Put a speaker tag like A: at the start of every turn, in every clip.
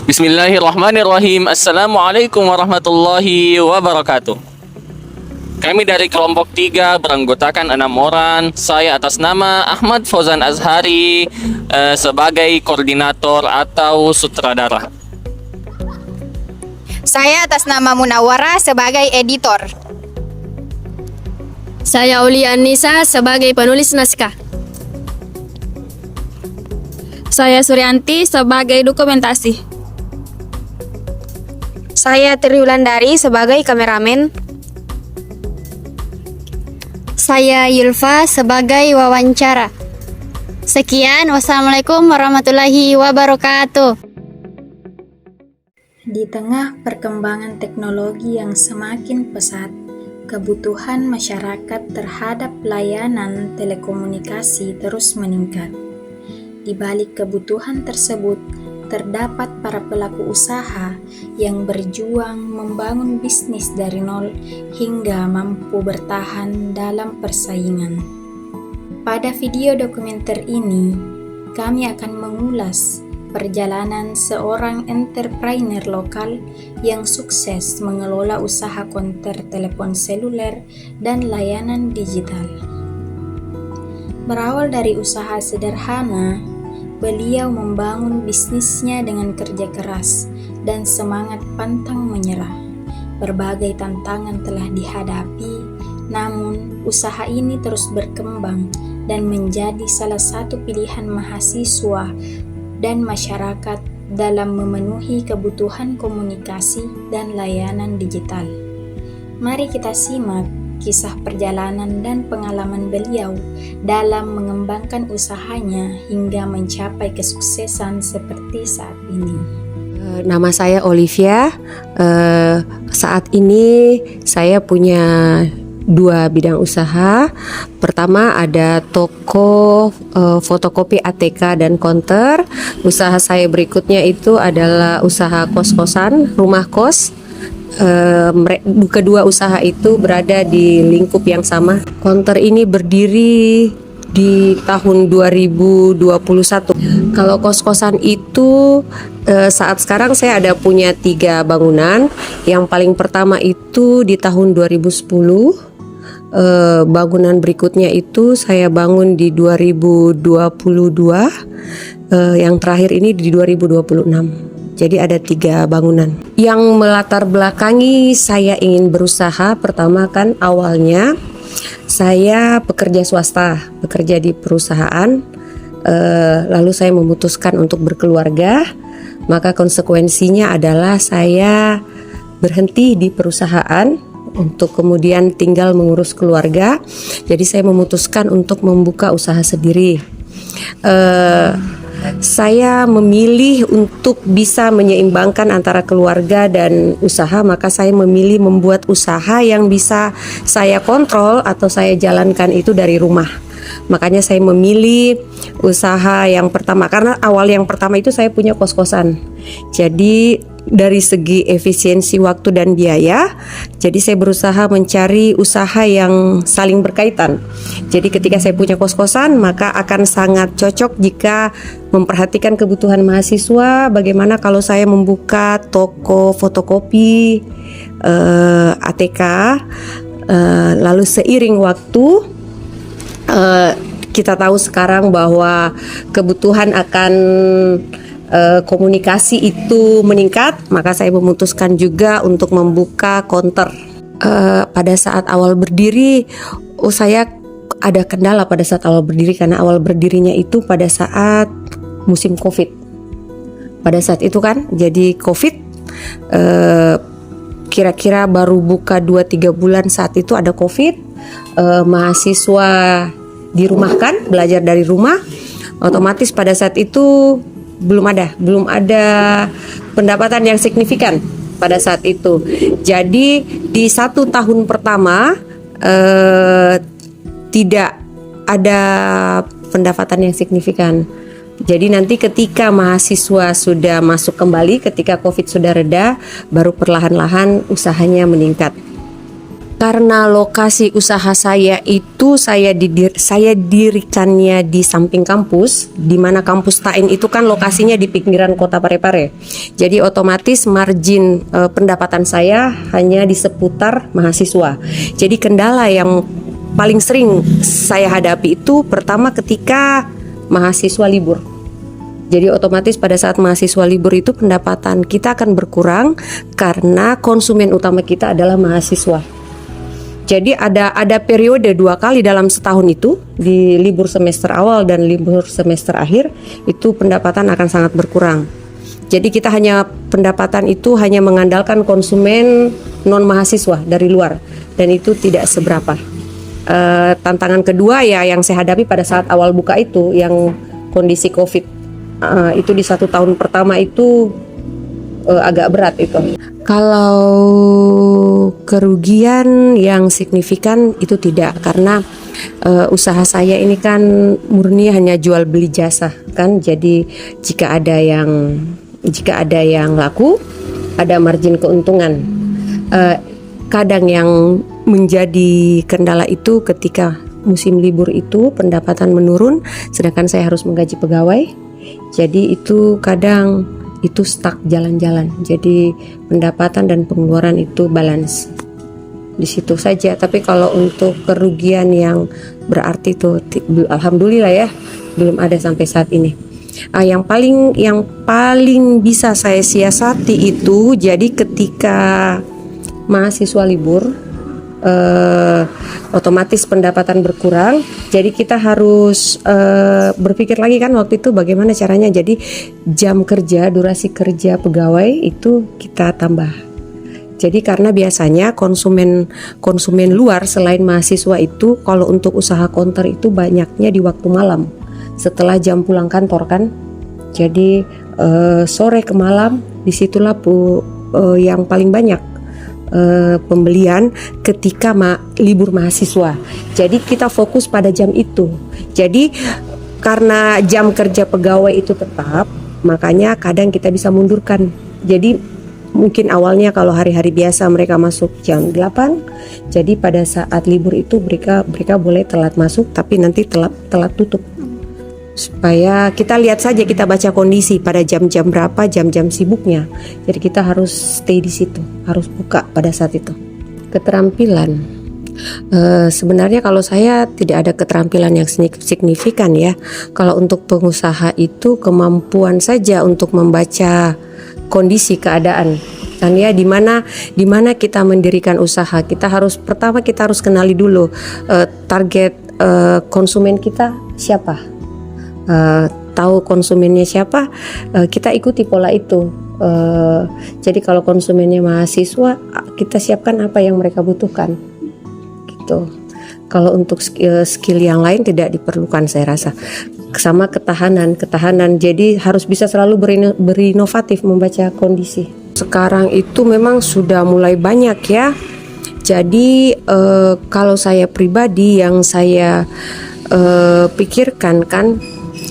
A: Bismillahirrahmanirrahim. Assalamualaikum warahmatullahi wabarakatuh. Kami dari kelompok 3 beranggotakan 6 orang. Saya atas nama Ahmad Fauzan Azhari sebagai koordinator atau sutradara.
B: Saya atas nama Munawara sebagai editor.
C: Saya Aulia Anissa sebagai penulis naskah.
D: Saya Suryanti sebagai dokumentasi.
E: Saya Triwulandari sebagai kameramen.
F: Saya Yulfa sebagai wawancara. Sekian, wassalamualaikum warahmatullahi wabarakatuh.
G: Di tengah perkembangan teknologi yang semakin pesat, kebutuhan masyarakat terhadap layanan telekomunikasi terus meningkat. Di balik kebutuhan tersebut, terdapat para pelaku usaha yang berjuang membangun bisnis dari nol hingga mampu bertahan dalam persaingan. Pada video dokumenter ini, kami akan mengulas perjalanan seorang entrepreneur lokal yang sukses mengelola usaha konter telepon seluler dan layanan digital. Berawal dari usaha sederhana, beliau membangun bisnisnya dengan kerja keras dan semangat pantang menyerah. Berbagai tantangan telah dihadapi, namun usaha ini terus berkembang dan menjadi salah satu pilihan mahasiswa dan masyarakat dalam memenuhi kebutuhan komunikasi dan layanan digital. Mari kita simak kisah perjalanan dan pengalaman beliau dalam mengembangkan usahanya hingga mencapai kesuksesan seperti saat ini.
H: Nama saya Olivia. Saat ini saya punya 2 bidang usaha. Pertama ada toko fotokopi ATK dan konter. Usaha saya berikutnya itu adalah usaha kos-kosan, rumah kos. Kedua usaha itu berada di lingkup yang sama. Konter ini berdiri di tahun 2021. Kalau kos-kosan itu saat sekarang saya ada punya 3 bangunan. Yang paling pertama itu di tahun 2010. Bangunan berikutnya itu saya bangun di 2022. Yang terakhir ini di 2026. Jadi ada 3 bangunan. Yang melatar belakangi saya ingin berusaha, pertama kan awalnya saya pekerja swasta, bekerja di perusahaan. Lalu saya memutuskan untuk berkeluarga. Maka konsekuensinya adalah saya berhenti di perusahaan untuk kemudian tinggal mengurus keluarga. Jadi saya memutuskan untuk membuka usaha sendiri. Saya memilih untuk bisa menyeimbangkan antara keluarga dan usaha, maka saya memilih membuat usaha yang bisa saya kontrol atau saya jalankan itu dari rumah. Makanya saya memilih usaha yang pertama, karena awal yang pertama itu saya punya kos-kosan. Jadi dari segi efisiensi waktu dan biaya, jadi saya berusaha mencari usaha yang saling berkaitan. Jadi ketika saya punya kos-kosan, maka akan sangat cocok jika memperhatikan kebutuhan mahasiswa. Bagaimana kalau saya membuka toko fotokopi ATK, lalu seiring waktu kita tahu sekarang bahwa kebutuhan akan komunikasi itu meningkat, maka saya memutuskan juga untuk membuka konter. Pada saat awal berdiri, saya ada kendala pada saat awal berdiri, karena awal berdirinya itu pada saat musim COVID. Pada saat itu kan, jadi COVID, kira-kira baru buka 2-3 bulan saat itu ada COVID, mahasiswa dirumahkan, belajar dari rumah, otomatis pada saat itu belum ada pendapatan yang signifikan pada saat itu. Jadi di 1 tahun pertama tidak ada pendapatan yang signifikan. Jadi nanti ketika mahasiswa sudah masuk kembali, ketika COVID sudah reda, baru perlahan-lahan usahanya meningkat. Karena lokasi usaha saya itu saya dirikannya di samping kampus, di mana kampus Tain itu kan lokasinya di pinggiran kota Parepare. Jadi otomatis margin pendapatan saya hanya di seputar mahasiswa. Jadi kendala yang paling sering saya hadapi itu pertama ketika mahasiswa libur. Jadi otomatis pada saat mahasiswa libur itu pendapatan kita akan berkurang karena konsumen utama kita adalah mahasiswa. Jadi ada periode 2 kali dalam setahun itu, di libur semester awal dan libur semester akhir, itu pendapatan akan sangat berkurang. Jadi kita pendapatan itu hanya mengandalkan konsumen non mahasiswa dari luar, dan itu tidak seberapa. Tantangan kedua ya yang saya hadapi pada saat awal buka itu, yang kondisi COVID itu di 1 tahun pertama itu agak berat itu. Kalau kerugian yang signifikan itu tidak, karena usaha saya ini kan murni hanya jual beli jasa kan. Jadi jika ada yang laku, ada margin keuntungan. Kadang yang menjadi kendala itu ketika musim libur itu pendapatan menurun, sedangkan saya harus menggaji pegawai. Jadi itu kadang itu stuck jalan-jalan. Jadi pendapatan dan pengeluaran itu balance di situ saja. Tapi kalau untuk kerugian yang berarti itu alhamdulillah ya belum ada sampai saat ini. Yang paling bisa saya siasati itu, jadi ketika mahasiswa libur otomatis pendapatan berkurang. Jadi kita harus berpikir lagi kan waktu itu bagaimana caranya. Jadi jam kerja, durasi kerja pegawai itu kita tambah. Jadi karena biasanya konsumen luar selain mahasiswa itu kalau untuk usaha counter itu banyaknya di waktu malam setelah jam pulang kantor kan. Jadi sore ke malam disitulah yang paling banyak pembelian ketika libur mahasiswa. Jadi kita fokus pada jam itu. Jadi karena jam kerja pegawai itu tetap, makanya kadang kita bisa mundurkan. Jadi mungkin awalnya kalau hari-hari biasa mereka masuk jam 8, jadi pada saat libur itu mereka boleh telat masuk, tapi nanti telat tutup. Supaya kita lihat saja, kita baca kondisi pada jam-jam berapa, jam-jam sibuknya. Jadi kita harus stay di situ, harus buka pada saat itu. Keterampilan, sebenarnya kalau saya tidak ada keterampilan yang signifikan ya. Kalau untuk pengusaha itu kemampuan saja untuk membaca kondisi keadaan. Kan ya, di mana kita mendirikan usaha, kita harus kenali dulu target konsumen kita siapa. Tahu konsumennya siapa, kita ikuti pola itu. Jadi kalau konsumennya mahasiswa, kita siapkan apa yang mereka butuhkan gitu. Kalau untuk skill yang lain tidak diperlukan saya rasa. Sama ketahanan. Jadi harus bisa selalu berinovatif membaca kondisi. Sekarang itu memang sudah mulai banyak ya. Jadi kalau saya pribadi yang saya pikirkan kan,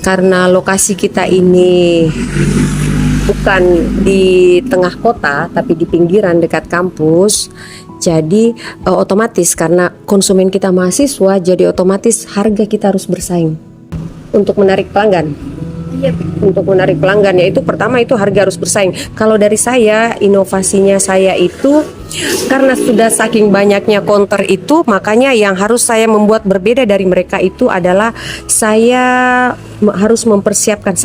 H: karena lokasi kita ini bukan di tengah kota tapi di pinggiran dekat kampus, jadi otomatis karena konsumen kita mahasiswa, jadi otomatis harga kita harus bersaing untuk menarik pelanggan. Untuk menarik pelanggan yaitu pertama itu harga harus bersaing. Kalau dari saya, inovasinya saya itu karena sudah saking banyaknya counter itu, makanya yang harus saya membuat berbeda dari mereka itu adalah saya harus mempersiapkan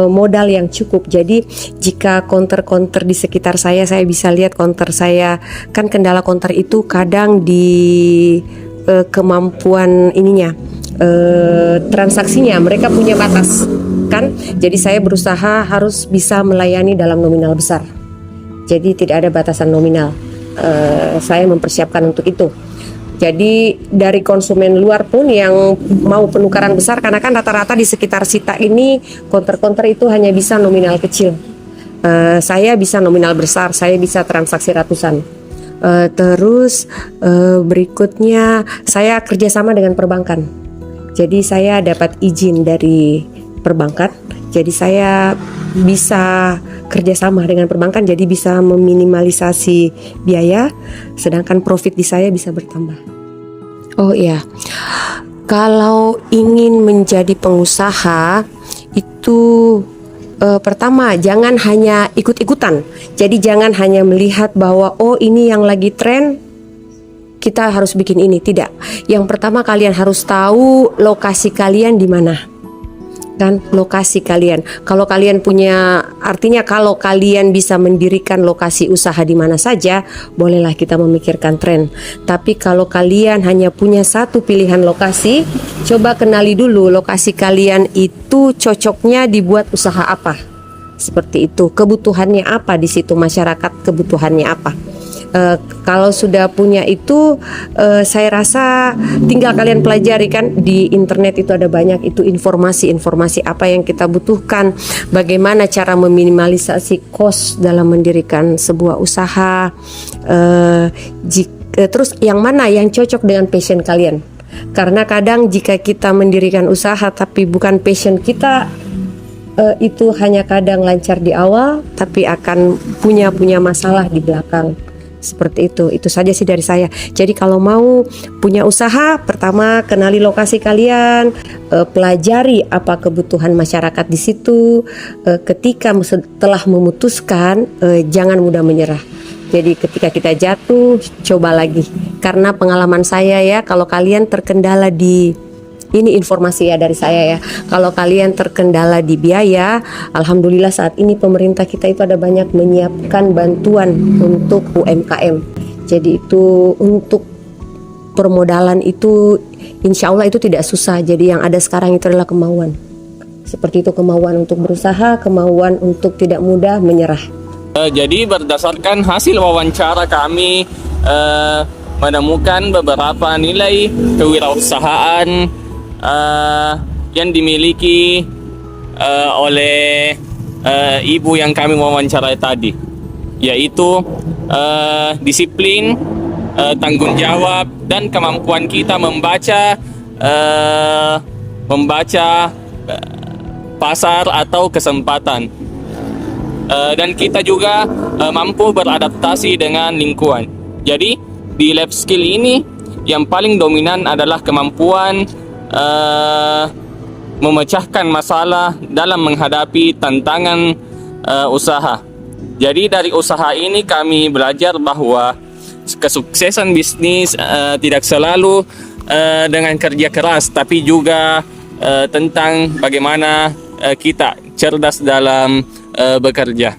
H: modal yang cukup. Jadi jika counter-counter di sekitar saya bisa lihat counter saya, kan kendala counter itu kadang di kemampuan transaksinya mereka punya batas kan. Jadi saya berusaha harus bisa melayani dalam nominal besar. Jadi tidak ada batasan nominal. Saya mempersiapkan untuk itu. Jadi dari konsumen luar pun yang mau penukaran besar, karena kan rata-rata di sekitar Sita ini counter-counter itu hanya bisa nominal kecil. Saya bisa nominal besar, saya bisa transaksi ratusan. Terus berikutnya saya kerjasama dengan perbankan. Jadi saya dapat izin dari perbankan. Jadi saya bisa kerjasama dengan perbankan, jadi bisa meminimalisasi biaya, sedangkan profit di saya bisa bertambah. Oh iya, kalau ingin menjadi pengusaha itu pertama jangan hanya ikut-ikutan. Jadi jangan hanya melihat bahwa oh ini yang lagi tren, kita harus bikin ini. Tidak. Yang pertama kalian harus tahu lokasi kalian di mana. Kan lokasi kalian. Kalau kalian punya, artinya kalau kalian bisa mendirikan lokasi usaha di mana saja, bolehlah kita memikirkan tren. Tapi kalau kalian hanya punya satu pilihan lokasi, coba kenali dulu lokasi kalian itu cocoknya dibuat usaha apa. Seperti itu. Kebutuhannya apa di situ, masyarakat kebutuhannya apa. Kalau sudah punya itu, saya rasa tinggal kalian pelajari, kan di internet itu ada banyak itu informasi-informasi apa yang kita butuhkan, bagaimana cara meminimalisasi cost dalam mendirikan sebuah usaha, terus yang mana yang cocok dengan passion kalian. Karena kadang jika kita mendirikan usaha tapi bukan passion kita, itu hanya kadang lancar di awal tapi akan punya masalah di belakang. Seperti itu saja sih dari saya. Jadi kalau mau punya usaha, pertama kenali lokasi kalian, pelajari apa kebutuhan masyarakat di situ. Ketika setelah memutuskan, jangan mudah menyerah. Jadi ketika kita jatuh, coba lagi. Karena pengalaman saya ya, kalau kalian terkendala ini informasi ya dari saya ya. Kalau kalian terkendala di biaya, alhamdulillah saat ini pemerintah kita itu ada banyak menyiapkan bantuan untuk UMKM. Jadi itu untuk permodalan itu insya Allah itu tidak susah. Jadi yang ada sekarang itu adalah kemauan. Seperti itu, kemauan untuk berusaha, kemauan untuk tidak mudah menyerah.
A: Jadi berdasarkan hasil wawancara kami menemukan beberapa nilai kewirausahaan yang dimiliki oleh ibu yang kami wawancarai tadi, yaitu disiplin, tanggung jawab, dan kemampuan kita membaca pasar atau kesempatan, dan kita juga mampu beradaptasi dengan lingkungan. Jadi di lab skill ini yang paling dominan adalah kemampuan memecahkan masalah dalam menghadapi tantangan usaha. Jadi dari usaha ini kami belajar bahwa kesuksesan bisnis tidak selalu dengan kerja keras, tapi juga tentang bagaimana kita cerdas dalam bekerja.